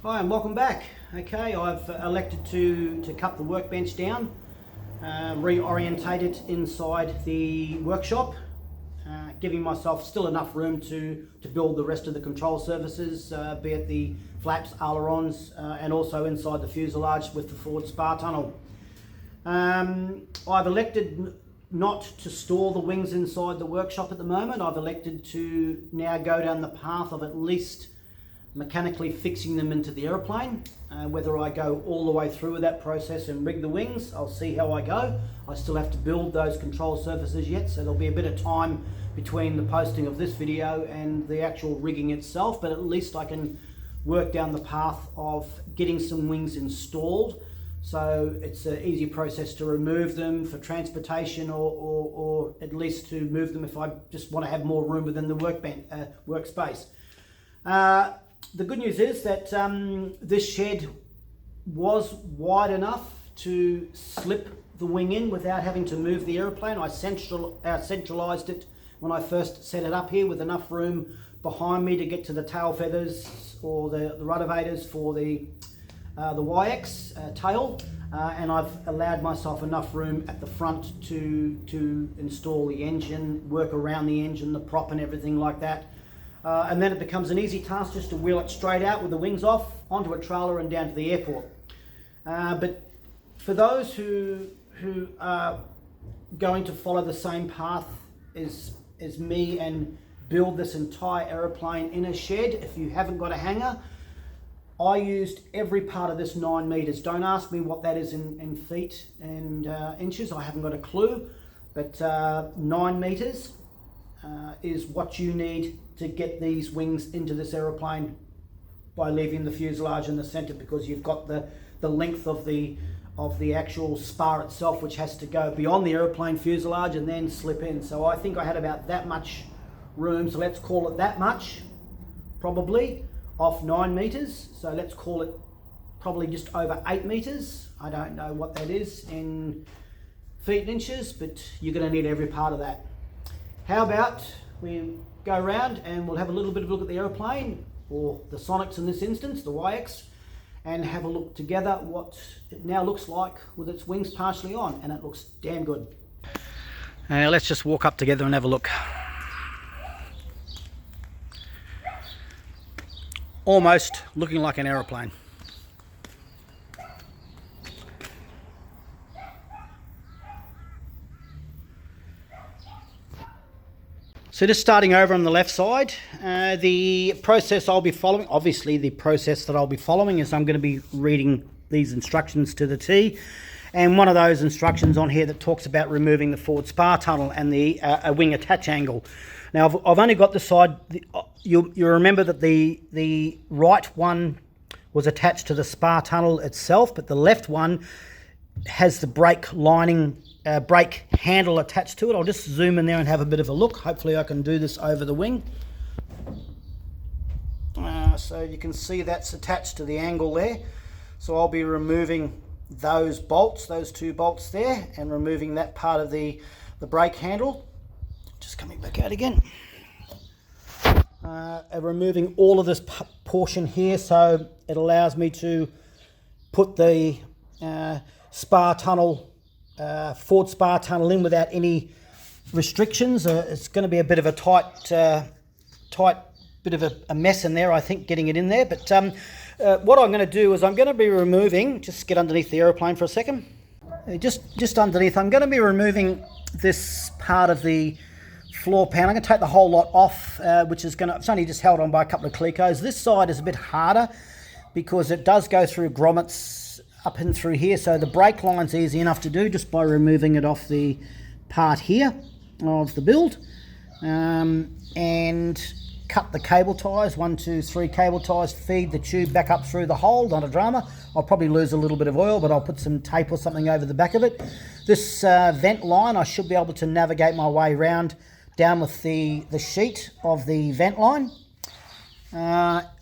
Hi and welcome back. Okay, I've elected to cut the workbench down, reorientate it inside the workshop, giving myself still enough room to build the rest of the control surfaces, be it the flaps, ailerons, and also inside the fuselage with the forward spar tunnel. I've elected not to store the wings inside the workshop at the moment. I've elected to now go down the path of at least mechanically fixing them into the aeroplane. Whether I go all the way through with that process and rig the wings, I'll see how I go. I still have to build those control surfaces yet, so there'll be a bit of time between the posting of this video and the actual rigging itself, but at least I can work down the path of getting some wings installed, so it's an easy process to remove them for transportation or at least to move them if I just want to have more room within the workspace. The good news is that this shed was wide enough to slip the wing in without having to move the aeroplane. I centralized it when I first set it up here with enough room behind me to get to the tail feathers or the ruddervators for the Waiex tail, and I've allowed myself enough room at the front to install the engine, work around the engine, the prop and everything like that. And then it becomes an easy task just to wheel it straight out with the wings off onto a trailer and down to the airport. But for those who are going to follow the same path as me and build this entire aeroplane in a shed, if you haven't got a hangar, I used every part of this 9 meters. Don't ask me what that is in feet and inches, I haven't got a clue, but 9 meters is what you need to get these wings into this aeroplane by leaving the fuselage in the center, because you've got the length of the actual spar itself, which has to go beyond the aeroplane fuselage and then slip in. So I think I had about that much room, so let's call it that much, probably off 9 meters, so let's call it probably just over 8 meters. I don't know what that is in feet and inches, but you're going to need every part of that. How about we go around and we'll have a little bit of a look at the aeroplane, or the Sonex in this instance, the Waiex, and have a look together what it now looks like with its wings partially on, and it looks damn good. Let's just walk up together and have a look. Almost looking like an aeroplane. So just starting over on the left side, the process I'll be following, obviously the process that I'll be following is I'm going to be reading these instructions to the T, and one of those instructions on here that talks about removing the forward spar tunnel and the wing attach angle. Now I've only got the side, you remember that the right one was attached to the spar tunnel itself, but the left one has the brake lining, brake handle attached to it. I'll just zoom in there and have a bit of a look. Hopefully I can do this over the wing. So you can see that's attached to the angle there. So I'll be removing those bolts, those 2 bolts there, and removing that part of the brake handle. Just coming back out again. Removing all of this portion here, so it allows me to put the spar tunnel, forward spar tunnel in without any restrictions. It's going to be a bit of a tight bit of a mess in there, I think, getting it in there. But what I'm going to do is I'm going to be removing, just get underneath the aeroplane for a second. Just underneath, I'm going to be removing this part of the floor pan. I'm going to take the whole lot off, which is going to, it's only just held on by a couple of clicos. This side is a bit harder because it does go through grommets up and through here, so the brake line's easy enough to do just by removing it off the part here of the build, and cut the cable ties, 1, 2, 3 cable ties, feed the tube back up through the hole, not a drama. I'll probably lose a little bit of oil, but I'll put some tape or something over the back of it. This vent line, I should be able to navigate my way around down with the sheet of the vent line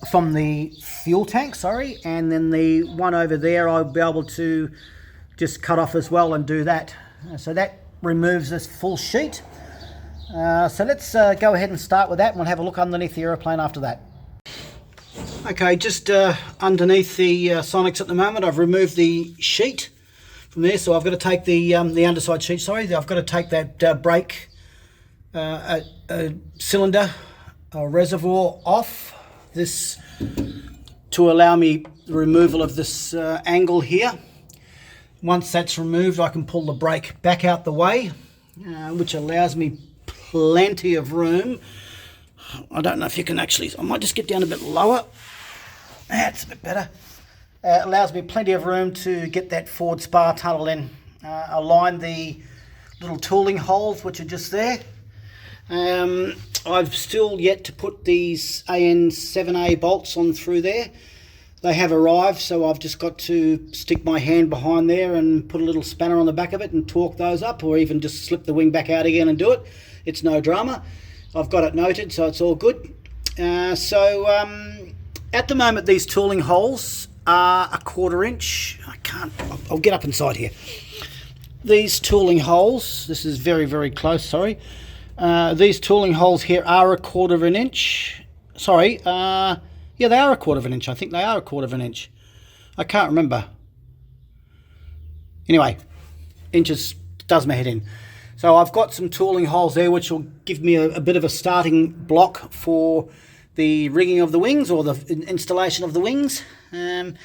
from the fuel tank, sorry, and then the one over there I'll be able to just cut off as well and do that. So that removes this full sheet. So let's go ahead and start with that, and we'll have a look underneath the aeroplane after that. Okay, just underneath the Sonex at the moment, I've removed the sheet from there, so I've got to take the underside sheet, sorry, I've got to take that brake cylinder reservoir off this to allow me the removal of this angle here. Once that's removed, I can pull the brake back out the way, which allows me plenty of room. I don't know if you can actually, I might just get down a bit lower. That's a bit better. Allows me plenty of room to get that forward spar tunnel in. Align the little tooling holes which are just there. I've still yet to put these AN7A bolts on through there. They have arrived, so I've just got to stick my hand behind there and put a little spanner on the back of it and torque those up, or even just slip the wing back out again and do it. It's no drama. I've got it noted, so it's all good. At the moment, these tooling holes are 1/4 inch. I'll get up inside here. These tooling holes, this is very, very close, sorry. These tooling holes here are 1/4 inch. Sorry, yeah, they are 1/4 inch. I think they are 1/4 inch. I can't remember. Anyway, inches does my head in. So I've got some tooling holes there which will give me a bit of a starting block for the rigging of the wings, or the installation of the wings. I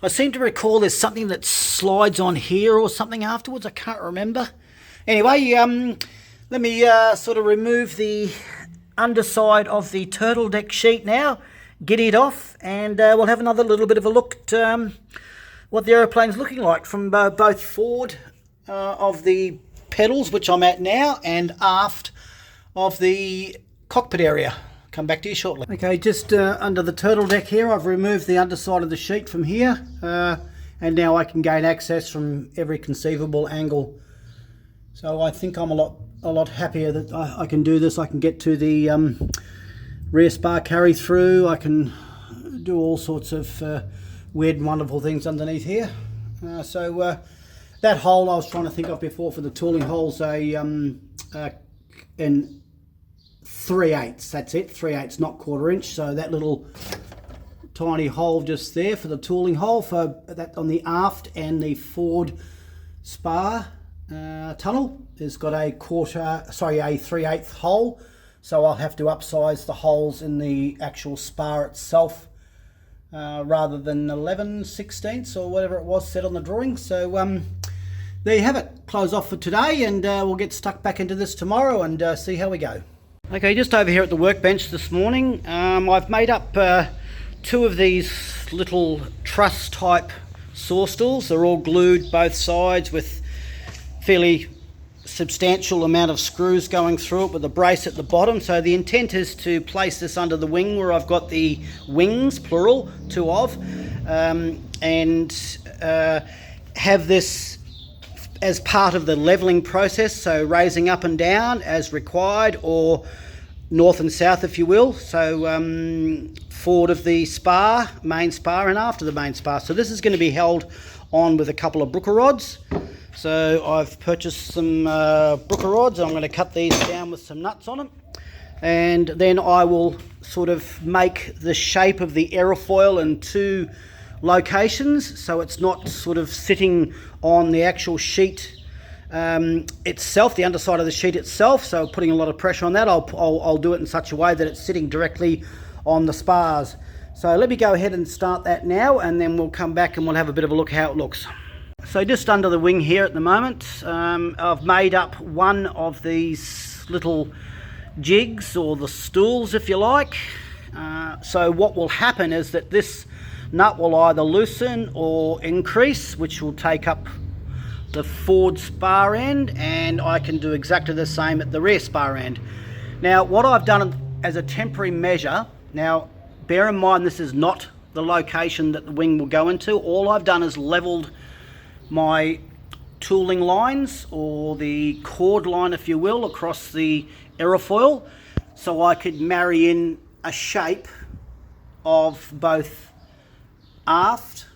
seem to recall there's something that slides on here or something afterwards. I can't remember. Anyway, let me sort of remove the underside of the turtle deck sheet now, get it off, and we'll have another little bit of a look at what the aeroplane's looking like from both forward of the pedals, which I'm at now, and aft of the cockpit area. Come back to you shortly. Okay, just under the turtle deck here, I've removed the underside of the sheet from here, and now I can gain access from every conceivable angle. So I think I'm a lot happier that I can do this. I can get to the rear spar carry through. I can do all sorts of weird and wonderful things underneath here. That hole I was trying to think of before for the tooling holes, in 3/8, that's it, 3/8, not 1/4 inch. So that little tiny hole just there for the tooling hole for that on the aft and the forward spar tunnel has got a 3/8 hole. So I'll have to upsize the holes in the actual spar itself rather than 11/16 or whatever it was set on the drawing. So there you have it. Close off for today, and we'll get stuck back into this tomorrow and see how we go. Okay, just over here at the workbench this morning, I've made up 2 of these little truss type saw stools. They're all glued both sides with fairly substantial amount of screws going through it with a brace at the bottom. So the intent is to place this under the wing where I've got the wings, plural, 2 of, and have this as part of the leveling process, so raising up and down as required, or north and south if you will, so forward of the spar, main spar, and after the main spar. So this is going to be held on with a couple of brooker rods. So I've purchased some brooker rods. I'm going to cut these down with some nuts on them, and then I will sort of make the shape of the aerofoil in 2 locations, so it's not sort of sitting on the actual sheet itself, the underside of the sheet itself, so putting a lot of pressure on that. I'll do it in such a way that it's sitting directly on the spars. So let me go ahead and start that now, and then we'll come back and we'll have a bit of a look how it looks. So just under the wing here at the moment, I've made up one of these little jigs, or the stools if you like. So what will happen is that this nut will either loosen or increase, which will take up the forward spar end, and I can do exactly the same at the rear spar end. Now what I've done as a temporary measure, now bear in mind this is not the location that the wing will go into. All I've done is leveled my tooling lines, or the cord line if you will, across the aerofoil, so I could marry in a shape of both aft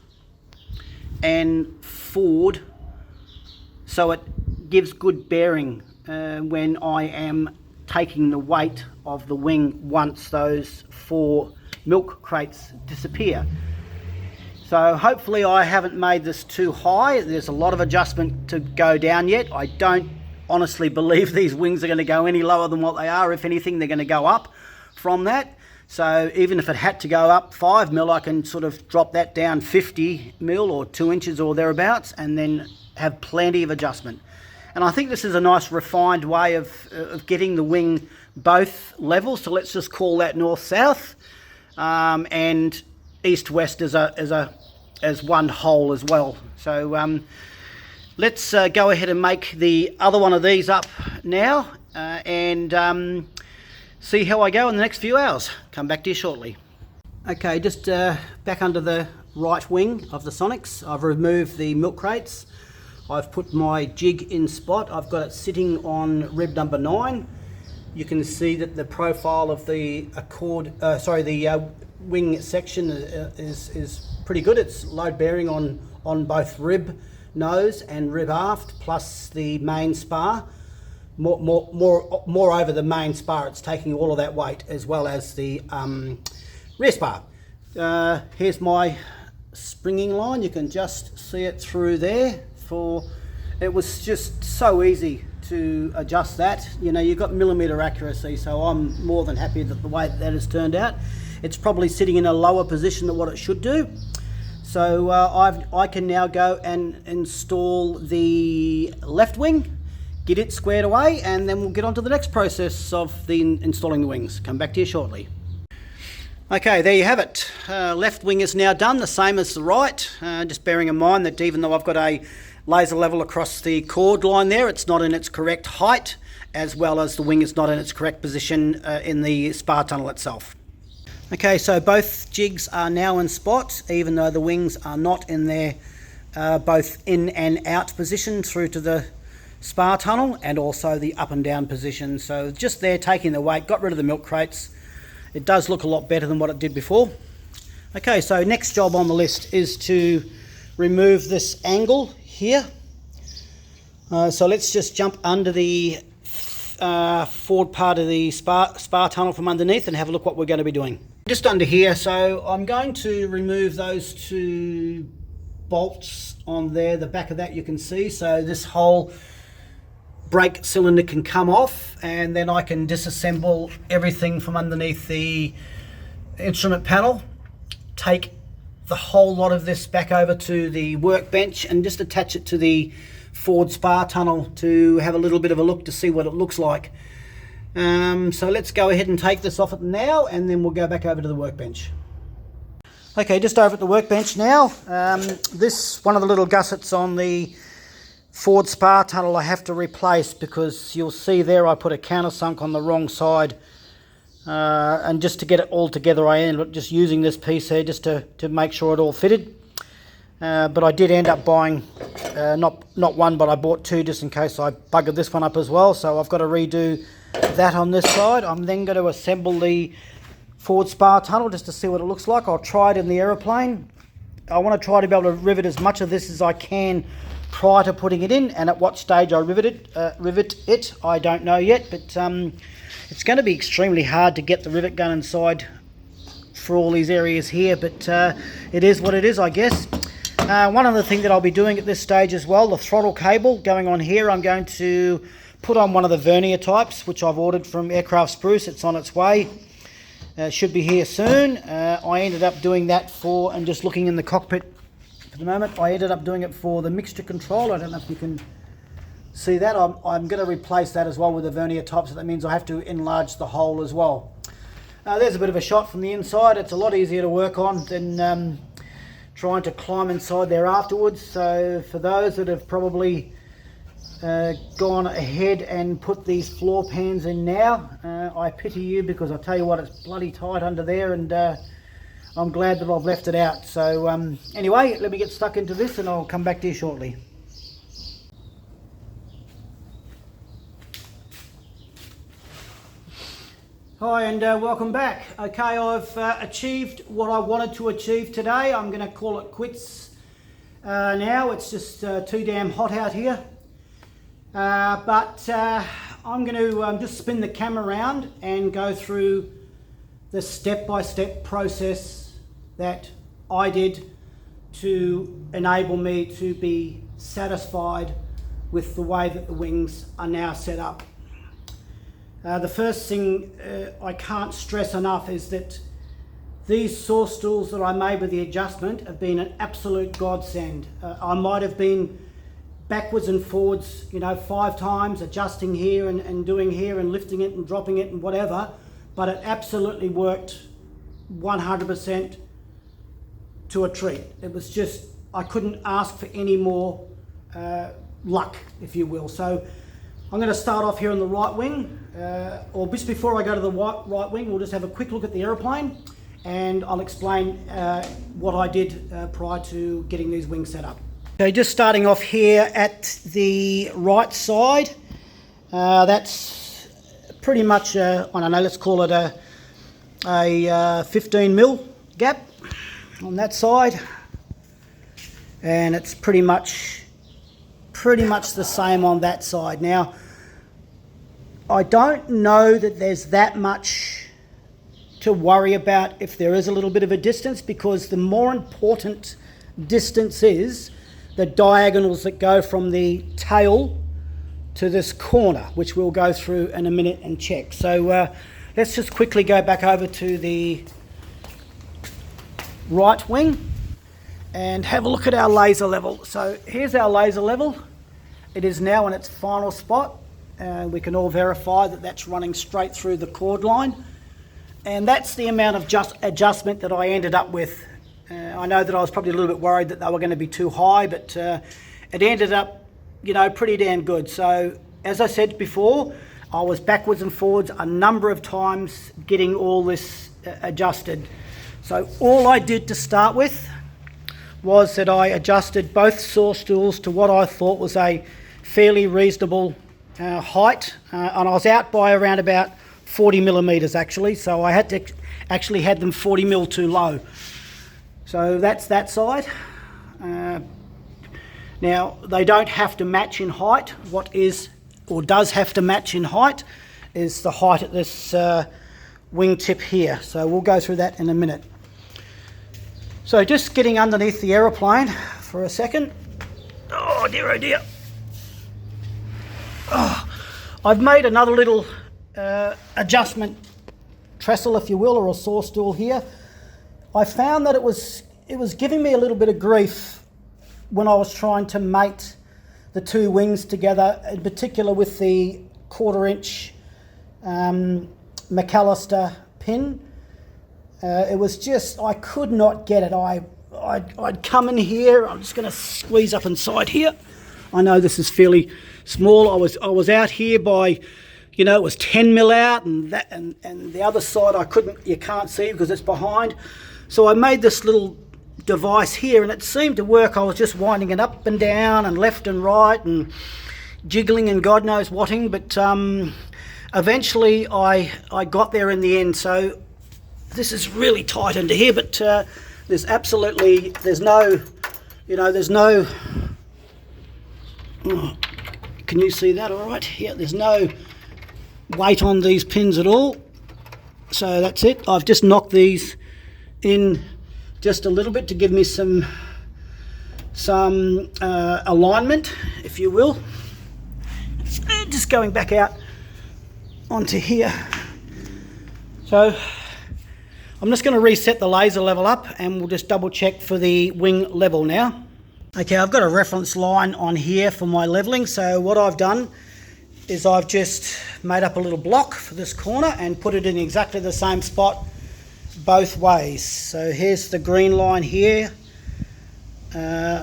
and forward, so it gives good bearing when I am taking the weight of the wing once those 4 milk crates disappear. So hopefully I haven't made this too high. There's a lot of adjustment to go down yet. I don't honestly believe these wings are going to go any lower than what they are. If anything, they're going to go up from that. So even if it had to go up 5 mil, I can sort of drop that down 50 mil or 2 inches or thereabouts, and then have plenty of adjustment. And I think this is a nice refined way of getting the wing both levels. So let's just call that north-south, and east-west as one whole as well. So let's go ahead and make the other one of these up now, and see how I go in the next few hours. Come back to you shortly. Okay, just back under the right wing of the Sonex. I've removed the milk crates. I've put my jig in spot. I've got it sitting on rib number 9. You can see that the profile of the wing section is pretty good. It's load bearing on both rib nose and rib aft, plus the main spar. Moreover, the main spar, it's taking all of that weight, as well as the rear spar. Here's my springing line. You can just see it through there. It was just so easy to adjust that. You know, you've got millimeter accuracy, so I'm more than happy that the way that has turned out. It's probably sitting in a lower position than what it should do. So I can now go and install the left wing, get it squared away, and then we'll get on to the next process of installing the wings. Come back to you shortly. Okay, there you have it. Left wing is now done, the same as the right. Just bearing in mind that even though I've got a laser level across the chord line there, it's not in its correct height, as well as the wing is not in its correct position in the spar tunnel itself. Okay, so both jigs are now in spot, even though the wings are not in their both in and out position through to the spar tunnel, and also the up and down position. So just there, taking the weight, got rid of the milk crates. It does look a lot better than what it did before. Okay, so next job on the list is to remove this angle here. So let's just jump under the forward part of the spar tunnel from underneath and have a look what we're going to be doing. Just under here, so I'm going to remove those 2 bolts on there. The back of that you can see, so this whole brake cylinder can come off, and then I can disassemble everything from underneath the instrument panel, take the whole lot of this back over to the workbench, and just attach it to the forward spar tunnel to have a little bit of a look to see what it looks like. So let's go ahead and take this off it now, and then we'll go back over to the workbench. Okay, just over at the workbench now. This one of the little gussets on the forward spar tunnel I have to replace, because you'll see there I put a countersunk on the wrong side, and just to get it all together I ended up just using this piece here just to make sure it all fitted. But I did end up buying not one, but I bought 2 just in case I buggered this one up as well. So I've got to redo that on this side. I'm then going to assemble the forward spar tunnel just to see what it looks like. I'll try it in the aeroplane. I want to try to be able to rivet as much of this as I can prior to putting it in, and at what stage I rivet it I don't know yet, but it's going to be extremely hard to get the rivet gun inside for all these areas here, but it is what it is, I guess. One other thing that I'll be doing at this stage as well, the throttle cable going on here, I'm going to put on one of the vernier types which I've ordered from Aircraft Spruce. It's on its way, should be here soon. I ended up doing that for, and just looking in the cockpit at the moment, I ended up doing it for the mixture control. I don't know if you can see that. I'm going to replace that as well with a vernier type, so that means I have to enlarge the hole as well. There's a bit of a shot from the inside. It's a lot easier to work on than trying to climb inside there afterwards. So for those that have probably gone ahead and put these floor pans in now, I pity you, because I tell you what, it's bloody tight under there, and I'm glad that I've left it out. So anyway, let me get stuck into this and I'll come back to you shortly. Hi, and welcome back. Okay, I've achieved what I wanted to achieve today. I'm going to call it quits now. It's just too damn hot out here. But I'm going to just spin the camera around and go through the step-by-step process that I did to enable me to be satisfied with the way that the wings are now set up. The first thing I can't stress enough is that these saw stools that I made with the adjustment have been an absolute godsend. I might have been backwards and forwards, 5 times, adjusting here and doing here and lifting it and dropping it and whatever, but it absolutely worked 100% to a treat. It was just, I couldn't ask for any more luck, if you will. So I'm going to start off here on the right wing, or just before I go to the right wing, we'll just have a quick look at the aeroplane, and I'll explain what I did prior to getting these wings set up. Okay, just starting off here at the right side, that's pretty much, I don't know, let's call it a 15 mil gap on that side, and it's pretty much the same on that side. Now, I don't know that there's that much to worry about if there is a little bit of a distance, because the more important distance is the diagonals that go from the tail to this corner, which we'll go through in a minute and check. So let's just quickly go back over to the right wing and have a look at our laser level. So here's our laser level. It is now in its final spot, and we can all verify that that's running straight through the chord line. And that's the amount of adjustment that I ended up with. I know that I was probably a little bit worried that they were going to be too high, but it ended up, pretty damn good. So as I said before, I was backwards and forwards a number of times getting all this adjusted. So all I did to start with was that I adjusted both saw stools to what I thought was a fairly reasonable height, and I was out by around about 40 millimeters actually, so I had to actually had them 40 mil too low. So that's that side. Now, they don't have to match in height. What is, or does have to match in height, is the height at this wing tip here. So we'll go through that in a minute. So just getting underneath the aeroplane for a second. Oh dear, oh dear. Oh, I've made another little adjustment trestle, if you will, or a saw stool here. I found that it was giving me a little bit of grief when I was trying to mate the two wings together, in particular with the 1/4 inch McAllister pin. It was just, I could not get it. I'd come in here. I'm just going to squeeze up inside here. I know this is fairly small. I was out here by, it was 10 mil out, and that and the other side you can't see because it's behind. So I made this little device here, and it seemed to work. I was just winding it up and down and left and right and jiggling and God knows whatting, but eventually I got there in the end. So this is really tight into here, but there's no, oh, can you see that all right? Yeah, there's no weight on these pins at all. So that's it. I've just knocked these in just a little bit to give me some alignment, if you will. Just going back out onto here. So I'm just going to reset the laser level up, and we'll just double check for the wing level now. Okay, I've got a reference line on here for my leveling. So what I've done is I've just made up a little block for this corner and put it in exactly the same spot both ways. So here's the green line here,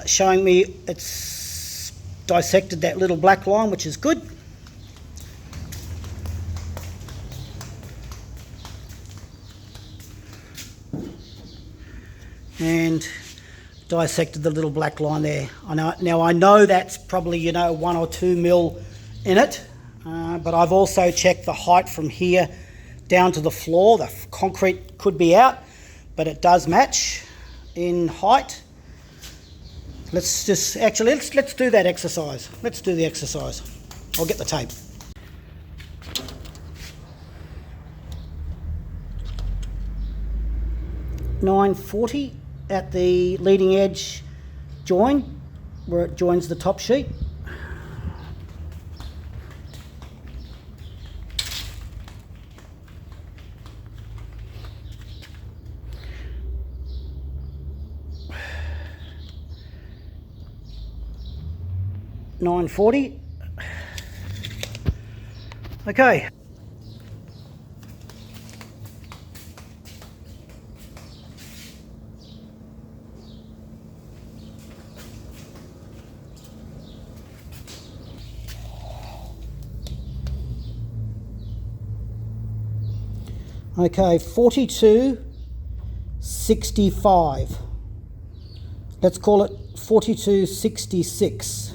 showing me it's dissected that little black line, which is good. And dissected the little black line there. Now I know that's probably 1 or 2 mil in it, but I've also checked the height from here down to the floor. The concrete could be out, but it does match in height. Let's do that exercise. Let's do the exercise. I'll get the tape. 940 at the leading edge join where it joins the top sheet. $9.40. Okay. Okay, 42.65. Let's call it 42.66.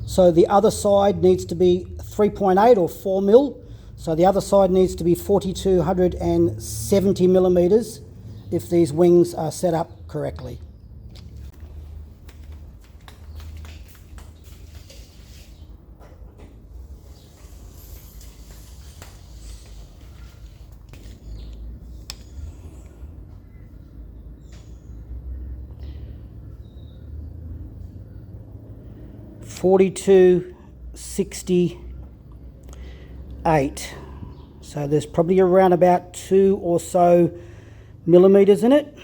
So the other side needs to be 3.8 or 4 mil. So the other side needs to be 4,270 millimeters if these wings are set up correctly. $42.68. So there's probably around about 2 or so millimeters in it.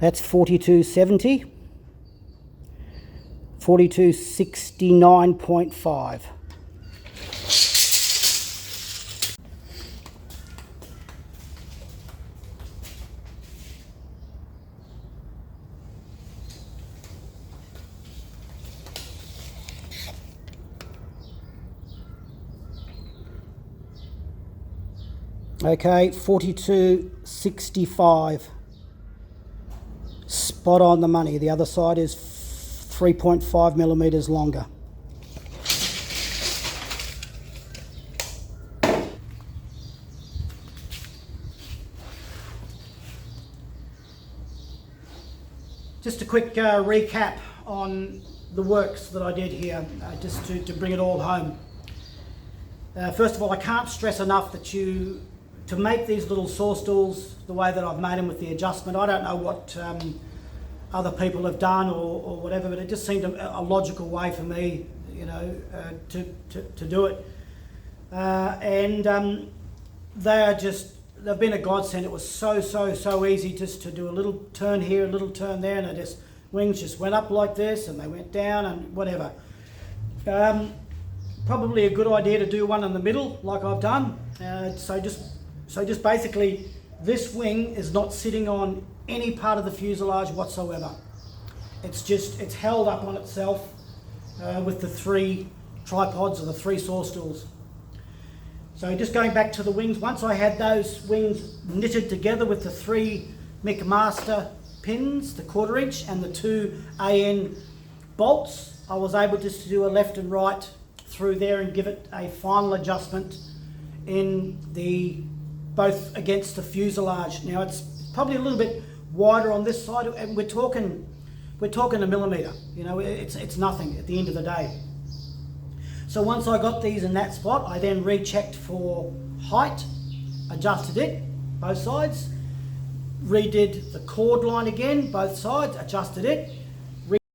That's 42.70. 42.69.5. Okay, 42.65. Spot on the money. The other side is 3.5 millimeters longer. Just a quick recap on the works that I did here, just to bring it all home. First of all, I can't stress enough that to make these little saw stools the way that I've made them with the adjustment, I don't know what other people have done or whatever, but it just seemed a logical way for me, you know, to do it. They've been a godsend. It was so easy just to do a little turn here, a little turn there, and wings just went up like this and they went down and whatever. Probably a good idea to do one in the middle like I've done. So just basically this wing is not sitting on any part of the fuselage whatsoever. It's held up on itself with the 3 tripods or the 3 saw stools. So just going back to the wings, once I had those wings knitted together with the 3 McMaster pins, the 1/4 inch and the 2 AN bolts, I was able just to do a left and right through there and give it a final adjustment in both against the fuselage. Now it's probably a little bit wider on this side, and we're talking a millimeter. You know, it's nothing at the end of the day. So once I got these in that spot, I then rechecked for height, adjusted it, both sides, redid the cord line again, both sides, adjusted it,